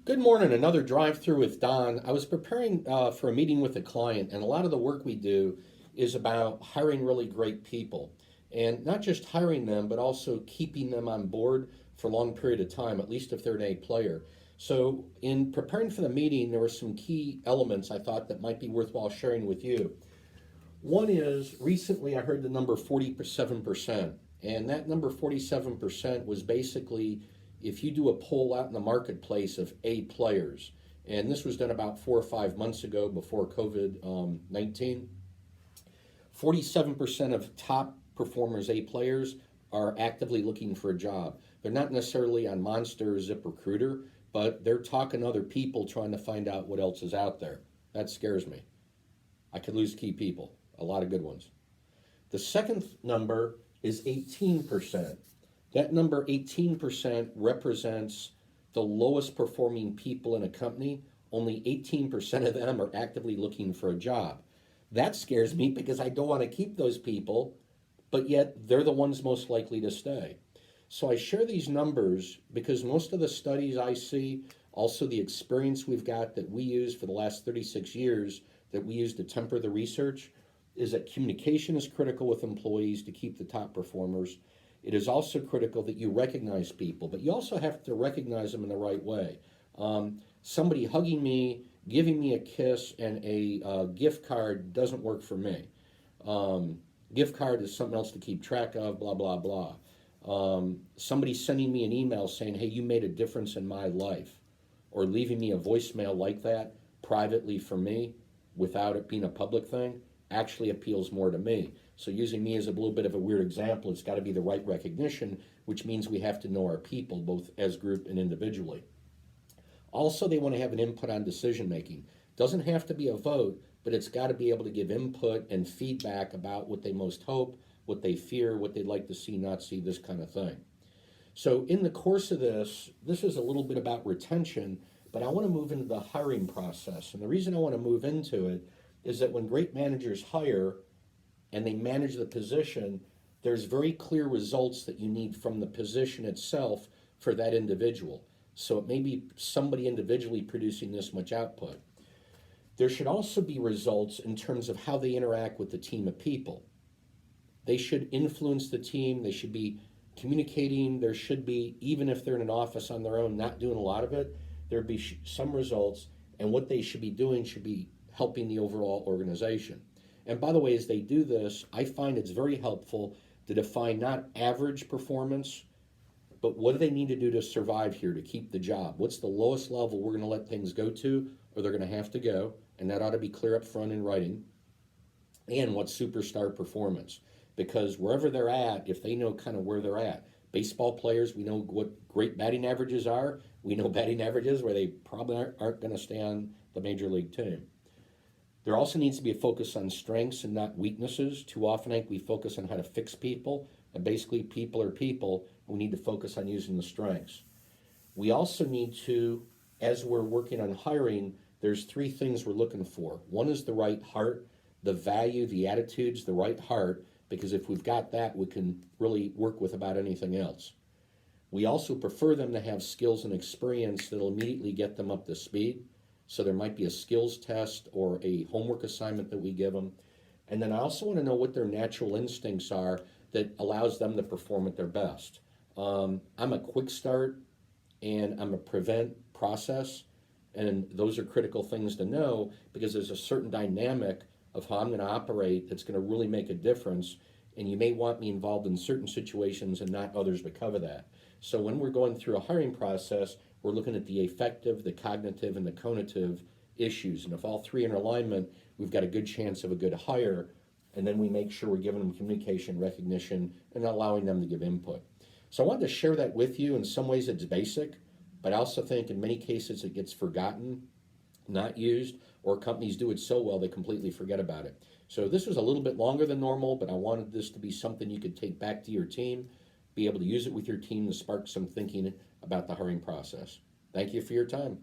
Good morning. Another drive-through with Don. I was preparing for a meeting with a client, and a lot of the work we do is about hiring really great people, and not just hiring them, but also keeping them on board for a long period of time, at least if they're an A player. So, in preparing for the meeting, there were some key elements I thought that might be worthwhile sharing with you. One is recently I heard the number 47%, and that number 47% was basically if you do a poll out in the marketplace of A players, and this was done about 4 or 5 months ago before COVID 19, 47% of top performers, A players, are actively looking for a job. They're not necessarily on Monster or ZipRecruiter, but they're talking to other people trying to find out what else is out there. That scares me. I could lose key people, a lot of good ones. The second number is 18%. That number 18% represents the lowest performing people in a company. Only 18% of them are actively looking for a job. That scares me because I don't want to keep those people, but yet they're the ones most likely to stay. So I share these numbers because most of the studies I see, also the experience we've got that we use for the last 36 years that we use to temper the research, is that communication is critical with employees to keep the top performers. It is also critical that you recognize people, but you also have to recognize them in the right way. Somebody hugging me, giving me a kiss, and a gift card doesn't work for me. Gift card is something else to keep track of, blah, blah, blah. Somebody sending me an email saying, hey, you made a difference in my life, or leaving me a voicemail like that privately for me without it being a public thing actually appeals more to me. So using me as a little bit of a weird example, it's got to be the right recognition, which means we have to know our people, both as group and individually. Also, they want to have an input on decision making. Doesn't have to be a vote, but it's got to be able to give input and feedback about what they most hope, what they fear, what they'd like to see, not see, this kind of thing. So in the course of this is a little bit about retention, but I want to move into the hiring process. And the reason I want to move into it is that when great managers hire and they manage the position, there's very clear results that you need from the position itself for that individual. So it may be somebody individually producing this much output. There should also be results in terms of how they interact with the team of people. They should influence the team. They should be communicating. There should be, even if they're in an office on their own, not doing a lot of it, there'd be some results. And what they should be doing should be helping the overall organization. And by the way, as they do this, I find it's very helpful to define not average performance, but what do they need to do to survive here, to keep the job? What's the lowest level we're going to let things go to, or they're going to have to go? And that ought to be clear up front in writing. And what's superstar performance? Because wherever they're at, if they know kind of where they're at, baseball players, we know what great batting averages are. We know batting averages where they probably aren't going to stay on the major league team. There also needs to be a focus on strengths and not weaknesses. Too often, I think we focus on how to fix people, and basically, people are people. We need to focus on using the strengths. We also need to, as we're working on hiring, there's three things we're looking for. One is the right heart, the value, the attitudes, the right heart, because if we've got that, we can really work with about anything else. We also prefer them to have skills and experience that'll immediately get them up to speed. So there might be a skills test or a homework assignment that we give them. And then I also want to know what their natural instincts are that allows them to perform at their best. I'm a quick start and I'm a prevent process. And those are critical things to know because there's a certain dynamic of how I'm going to operate that's going to really make a difference. And you may want me involved in certain situations and not others to cover that. So when we're going through a hiring process, we're looking at the affective, the cognitive, and the conative issues. And if all three are in alignment, we've got a good chance of a good hire. And then we make sure we're giving them communication, recognition, and allowing them to give input. So I wanted to share that with you. In some ways it's basic, but I also think in many cases it gets forgotten, not used, or companies do it so well they completely forget about it. So this was a little bit longer than normal, but I wanted this to be something you could take back to your team, be able to use it with your team to spark some thinking about the hiring process. Thank you for your time.